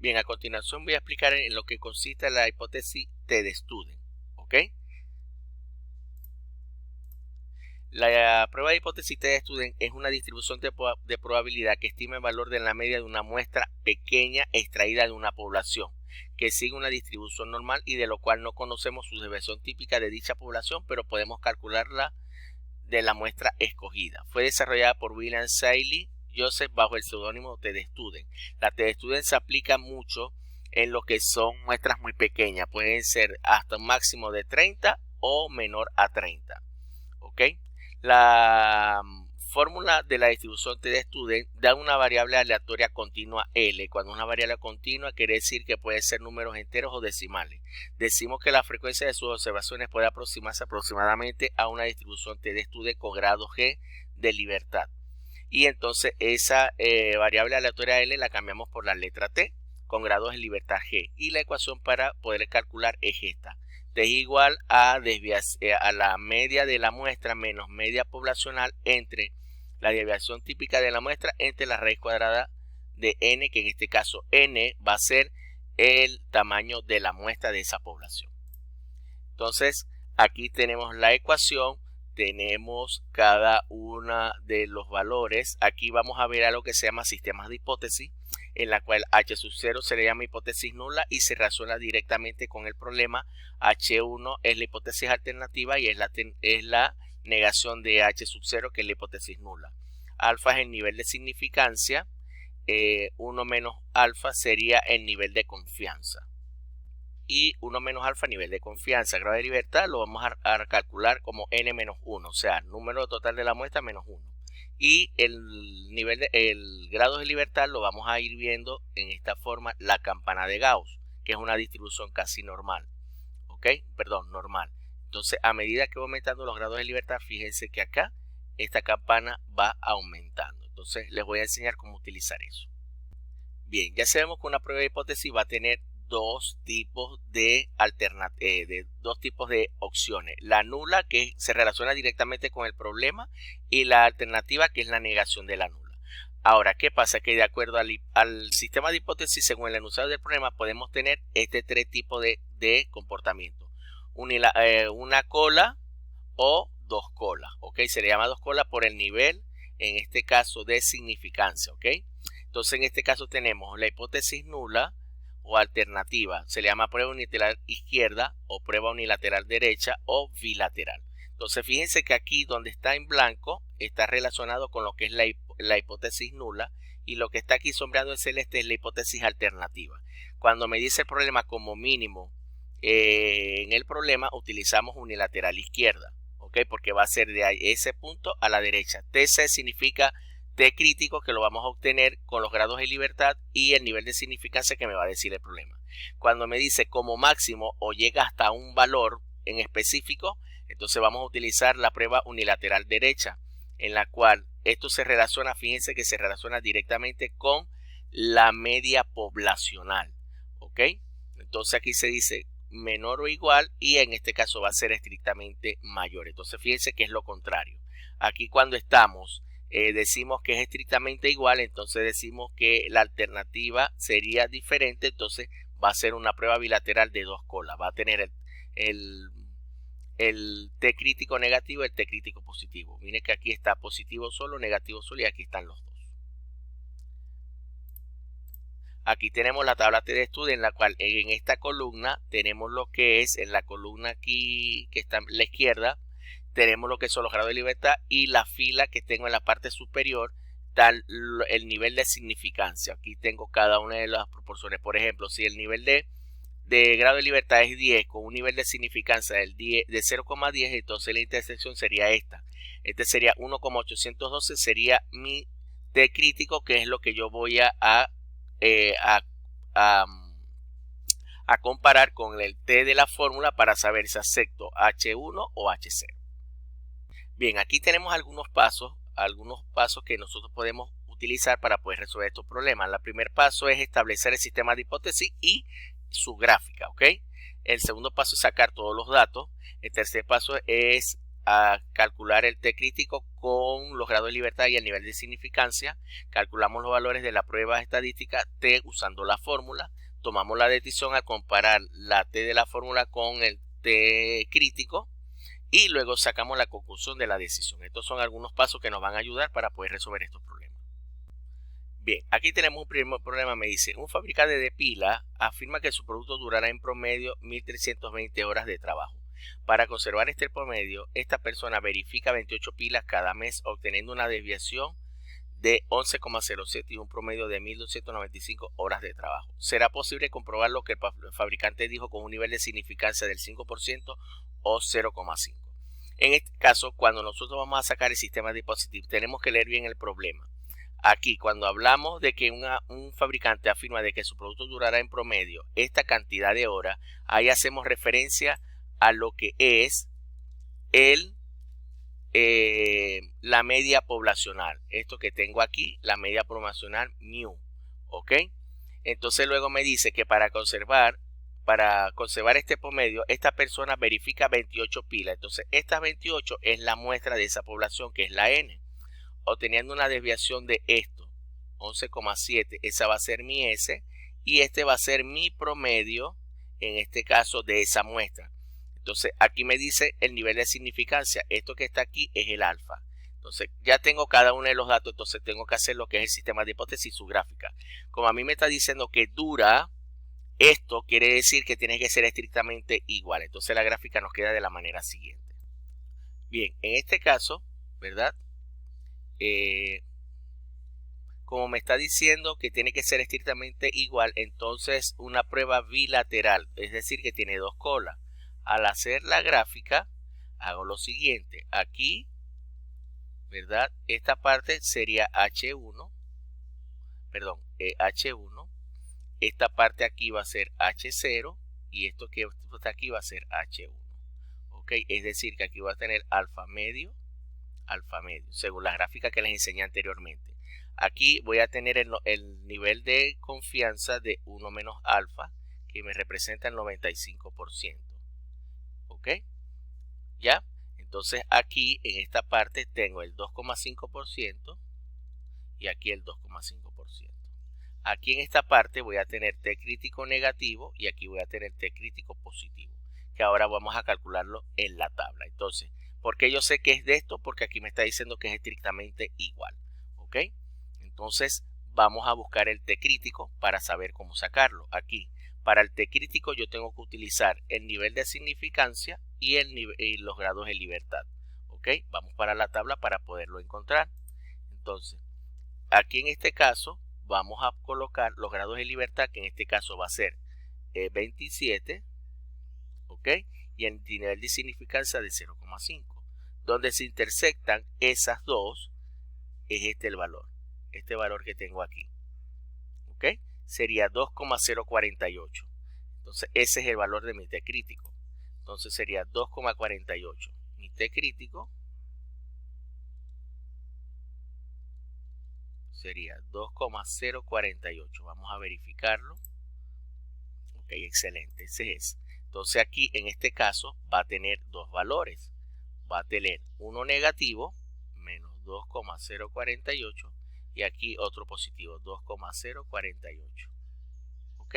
Bien, a continuación voy a explicar en lo que consiste la hipótesis TD-Student, ¿ok? La prueba de hipótesis TD-Student es una distribución de probabilidad que estima el valor de la media de una muestra pequeña extraída de una población, que sigue una distribución normal y de lo cual no conocemos su desviación típica de dicha población, pero podemos calcularla de la muestra escogida. Fue desarrollada por William Seeley Joseph bajo el seudónimo TD-Student. La TD-Student se aplica mucho en lo que son muestras muy pequeñas, pueden ser hasta un máximo de 30 o menor a 30. ¿Ok? La fórmula de la distribución TD-Student da una variable aleatoria continua L. Cuando una variable continua quiere decir que puede ser números enteros o decimales. Decimos que la frecuencia de sus observaciones puede aproximarse aproximadamente a una distribución TD-Student con grado G de libertad. Y entonces esa variable aleatoria L la cambiamos por la letra T con grados de libertad G. Y la ecuación para poder calcular es esta. T es igual a la media de la muestra menos media poblacional entre la desviación típica de la muestra entre la raíz cuadrada de n, que en este caso n va a ser el tamaño de la muestra de esa población. Entonces aquí tenemos la ecuación, tenemos cada uno de los valores. Aquí vamos a ver algo que se llama sistemas de hipótesis, en la cual H0 se le llama hipótesis nula y se relaciona directamente con el problema. H1 es la hipótesis alternativa y es la negación de H0, que es la hipótesis nula. Alfa es el nivel de significancia, 1 menos alfa sería el nivel de confianza. Y 1 menos alfa nivel de confianza. Grado de libertad lo vamos a calcular como n menos 1, o sea, número total de la muestra menos 1. Y el grado de libertad lo vamos a ir viendo en esta forma, la campana de Gauss, que es una distribución casi normal. ¿Ok? Perdón, normal. Entonces, a medida que va aumentando los grados de libertad, fíjense que acá esta campana va aumentando. Entonces, les voy a enseñar cómo utilizar eso. Bien, ya sabemos que una prueba de hipótesis va a tener dos tipos de opciones: la nula, que se relaciona directamente con el problema, y la alternativa, que es la negación de la nula. Ahora, ¿qué pasa? Que de acuerdo al sistema de hipótesis, según el enunciado del problema, podemos tener tres tipos de comportamiento: una cola o dos colas. ¿Ok? Se le llama dos colas por el nivel, en este caso, de significancia. ¿Ok? Entonces, en este caso tenemos la hipótesis nula o alternativa, se le llama prueba unilateral izquierda o prueba unilateral derecha o bilateral. Entonces, fíjense que aquí donde está en blanco está relacionado con lo que es la hipótesis nula, y lo que está aquí sombreado en celeste es la hipótesis alternativa. Cuando me dice el problema como mínimo, en el problema utilizamos unilateral izquierda, ¿ok? Porque va a ser de ese punto a la derecha. TC significa T crítico, que lo vamos a obtener con los grados de libertad y el nivel de significancia que me va a decir el problema. Cuando me dice como máximo o llega hasta un valor en específico, entonces vamos a utilizar la prueba unilateral derecha, en la cual esto se relaciona, fíjense que se relaciona directamente con la media poblacional. ¿Ok? Entonces aquí se dice menor o igual, y en este caso va a ser estrictamente mayor. Entonces fíjense que es lo contrario. Aquí cuando estamos decimos que es estrictamente igual, entonces decimos que la alternativa sería diferente, entonces va a ser una prueba bilateral de dos colas. Va a tener el T crítico negativo y el T crítico positivo. Miren que aquí está positivo solo, negativo solo, y aquí están los dos. Aquí tenemos la tabla TD-Student, en la cual en esta columna tenemos lo que es, en la columna aquí que está a la izquierda, tenemos lo que son los grados de libertad, y la fila que tengo en la parte superior está el nivel de significancia. Aquí tengo cada una de las proporciones. Por ejemplo, si el nivel de grado de libertad es 10 con un nivel de significancia de 0,10, entonces la intersección sería esta. Este sería 1,812, sería mi T crítico, que es lo que yo voy a comparar con el T de la fórmula para saber si acepto H1 o H0. Bien, aquí tenemos algunos pasos que nosotros podemos utilizar para poder resolver estos problemas. El primer paso es establecer el sistema de hipótesis y su gráfica, ¿ok? El segundo paso es sacar todos los datos. El tercer paso es a calcular el T crítico con los grados de libertad y el nivel de significancia. Calculamos los valores de la prueba estadística T usando la fórmula. Tomamos la decisión al comparar la T de la fórmula con el T crítico y luego sacamos la conclusión de la decisión. Estos son algunos pasos que nos van a ayudar para poder resolver estos problemas. Bien, aquí tenemos un primer problema. Me dice, un fabricante de pila afirma que su producto durará en promedio 1320 horas de trabajo. Para conservar este promedio, esta persona verifica 28 pilas cada mes, obteniendo una desviación de 11,07 y un promedio de 1295 horas de trabajo. ¿Será posible comprobar lo que el fabricante dijo con un nivel de significancia del 5% o 0,5? En este caso, cuando nosotros vamos a sacar el sistema dispositivo, tenemos que leer bien el problema. Aquí, cuando hablamos de que un fabricante afirma de que su producto durará en promedio esta cantidad de horas, ahí hacemos referencia a lo que es la media poblacional. Esto que tengo aquí, la media poblacional mu. ¿Ok? Entonces luego me dice que para conservar este promedio, esta persona verifica 28 pilas. Entonces estas 28 es la muestra de esa población, que es la N. Obteniendo una desviación de esto, 11,7, esa va a ser mi S, y este va a ser mi promedio, en este caso, de esa muestra. Entonces aquí me dice el nivel de significancia. Esto que está aquí es el alfa. Entonces ya tengo cada uno de los datos. Entonces tengo que hacer lo que es el sistema de hipótesis y su gráfica. Como a mí me está diciendo que dura, esto quiere decir que tiene que ser estrictamente igual. Entonces la gráfica nos queda de la manera siguiente. Bien, en este caso, ¿verdad? Como me está diciendo que tiene que ser estrictamente igual, entonces una prueba bilateral, es decir que tiene dos colas. Al hacer la gráfica, hago lo siguiente. Aquí, ¿verdad? Esta parte sería H1. Perdón, H1. Esta parte aquí va a ser H0. Y esto que está aquí va a ser H1. ¿Ok? Es decir, que aquí va a tener alfa medio, según la gráfica que les enseñé anteriormente. Aquí voy a tener el nivel de confianza de 1 menos alfa, que me representa el 95%. ¿Ok? ¿Ya? Entonces aquí en esta parte tengo el 2,5% y aquí el 2,5%. Aquí en esta parte voy a tener T crítico negativo y aquí voy a tener T crítico positivo, que ahora vamos a calcularlo en la tabla. Entonces, ¿por qué yo sé que es de esto? Porque aquí me está diciendo que es estrictamente igual. ¿Ok? Entonces vamos a buscar el T crítico para saber cómo sacarlo. Aquí, para el T crítico yo tengo que utilizar el nivel de significancia y los grados de libertad. ¿Ok? Vamos para la tabla para poderlo encontrar. Entonces, aquí en este caso vamos a colocar los grados de libertad, que en este caso va a ser 27. ¿Ok? Y el nivel de significancia de 0,5. Donde se intersectan esas dos es el valor. Este valor que tengo aquí. ¿Ok? Sería 2,048. Entonces ese es el valor de mi T crítico. Entonces sería 2,48. Mi T crítico sería 2,048. Vamos a verificarlo. Ok, excelente. Ese es. Entonces aquí en este caso va a tener dos valores. Va a tener uno negativo, menos 2,048. Y aquí otro positivo, 2,048. ¿Ok?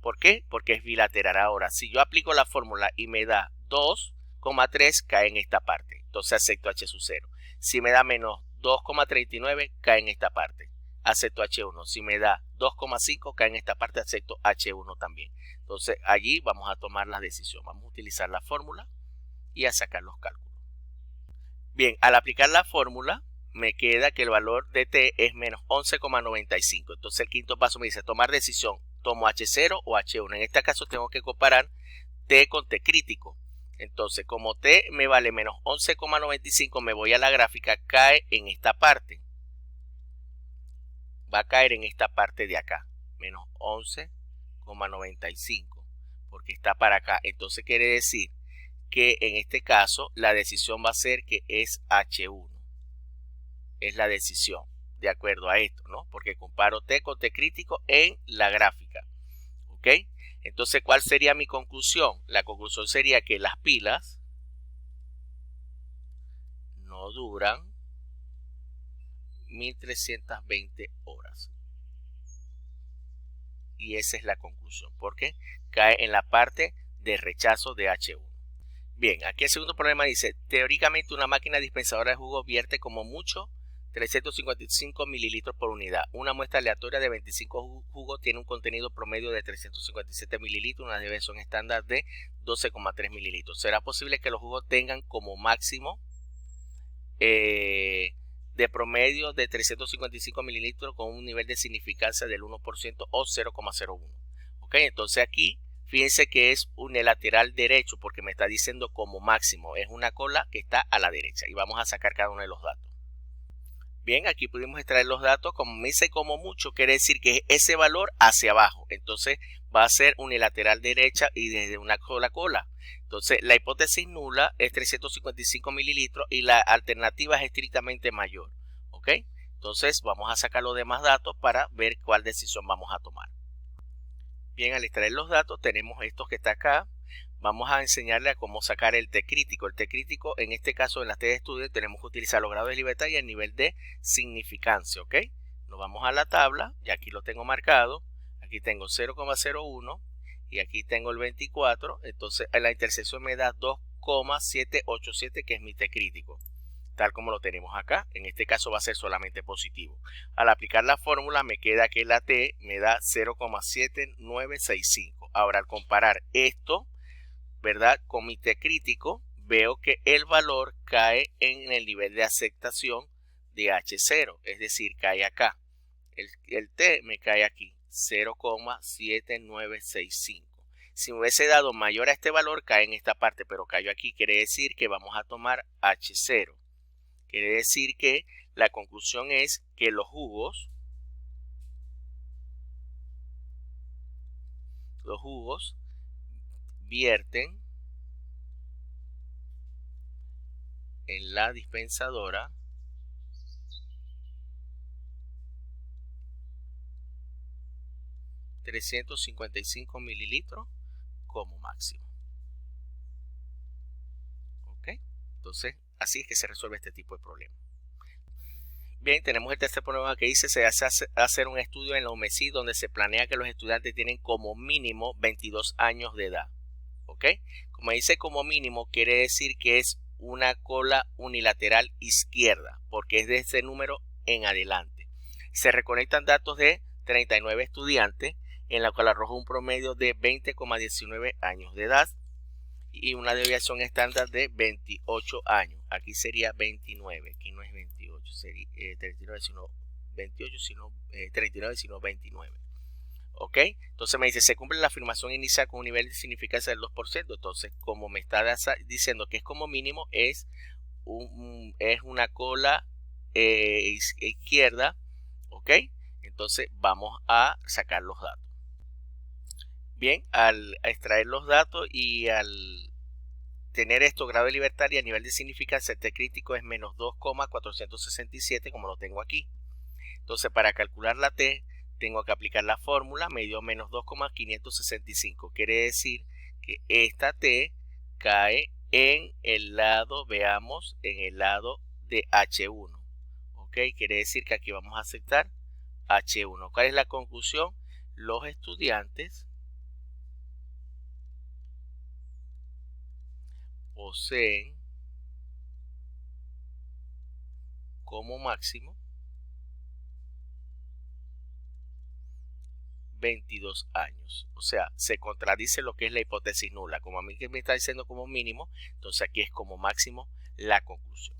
¿Por qué? Porque es bilateral. Ahora, si yo aplico la fórmula y me da 2,3, cae en esta parte. Entonces acepto H sub 0. Si me da menos 2,39, cae en esta parte. Acepto H1. Si me da 2,5, cae en esta parte. Acepto H1 también. Entonces allí vamos a tomar la decisión. Vamos a utilizar la fórmula y a sacar los cálculos. Bien, al aplicar la fórmula, me queda que el valor de T es menos 11,95. Entonces el quinto paso me dice tomar decisión. ¿Tomo H0 o H1? En este caso tengo que comparar T con T crítico. Entonces como T me vale menos 11,95, me voy a la gráfica, cae en esta parte. Va a caer en esta parte de acá. Menos 11,95. Porque está para acá. Entonces quiere decir que en este caso la decisión va a ser que es H1. Es la decisión de acuerdo a esto, ¿no? Porque comparo T con T crítico en la gráfica. ¿Ok? Entonces, ¿cuál sería mi conclusión? La conclusión sería que las pilas no duran 1320 horas. Y esa es la conclusión, porque cae en la parte de rechazo de H1. Bien, aquí el segundo problema dice, teóricamente una máquina dispensadora de jugo vierte como mucho 355 mililitros por unidad. Una muestra aleatoria de 25 jugos tiene un contenido promedio de 357 mililitros, una deviación estándar de 12,3 mililitros. ¿Será posible que los jugos tengan como máximo de promedio de 355 mililitros con un nivel de significancia del 1% o 0,01? Ok, entonces aquí fíjense que es unilateral derecho porque me está diciendo como máximo. Es una cola que está a la derecha y vamos a sacar cada uno de los datos. Bien, aquí pudimos extraer los datos. Como me dice como mucho, quiere decir que es ese valor hacia abajo. Entonces va a ser unilateral derecha y desde una sola cola. Entonces la hipótesis nula es 355 mililitros y la alternativa es estrictamente mayor. ¿Ok? Entonces vamos a sacar los demás datos para ver cuál decisión vamos a tomar. Bien, al extraer los datos tenemos estos que está acá. Vamos a enseñarle a cómo sacar el T crítico. El T crítico, en este caso en las T de estudio, tenemos que utilizar los grados de libertad y el nivel de significancia, ¿ok? Nos vamos a la tabla y aquí lo tengo marcado. Aquí tengo 0,01 y aquí tengo el 24. Entonces en la intersección me da 2,787, que es mi T crítico, tal como lo tenemos acá. En este caso va a ser solamente positivo. Al aplicar la fórmula me queda que la T me da 0,7965. Ahora al comparar esto, ¿verdad?, con mi T crítico, veo que el valor cae en el nivel de aceptación de H0, es decir, cae acá. El T me cae aquí, 0,7965. Si me hubiese dado mayor a este valor, cae en esta parte, pero cayó aquí. Quiere decir que vamos a tomar H0. Quiere decir que la conclusión es que los jugos vierten en la dispensadora $355 mililitros como máximo. ¿Ok? Entonces, así es que se resuelve este tipo de problema. Bien, tenemos el tercer problema que dice: se hace hacer un estudio en la UMESI donde se planea que los estudiantes tienen como mínimo 22 años de edad. ¿Ok? Como dice como mínimo, quiere decir que es una cola unilateral izquierda, porque es de ese número en adelante. Se reconectan datos de 39 estudiantes, en la cual arroja un promedio de 20,19 años de edad y una desviación estándar de 28 años. Aquí sería 29, aquí no es 28, sería 39, sino 28, sino 39, sino 29. ¿Ok? Entonces me dice, se cumple la afirmación inicial con un nivel de significancia del 2%. Entonces, como me está diciendo que es como mínimo, es una cola izquierda. ¿Ok? Entonces vamos a sacar los datos. Bien, al extraer los datos y al tener esto grado de libertad y a nivel de significancia, el T crítico es menos 2,467, como lo tengo aquí. Entonces, para calcular la T, tengo que aplicar la fórmula, me dio menos 2,565. Quiere decir que esta T cae en el lado, veamos, en el lado de H1. ¿Ok? Quiere decir que aquí vamos a aceptar H1. ¿Cuál es la conclusión? Los estudiantes poseen como máximo 22 años. O sea, se contradice lo que es la hipótesis nula. Como a mí que me está diciendo como mínimo, entonces aquí es como máximo la conclusión.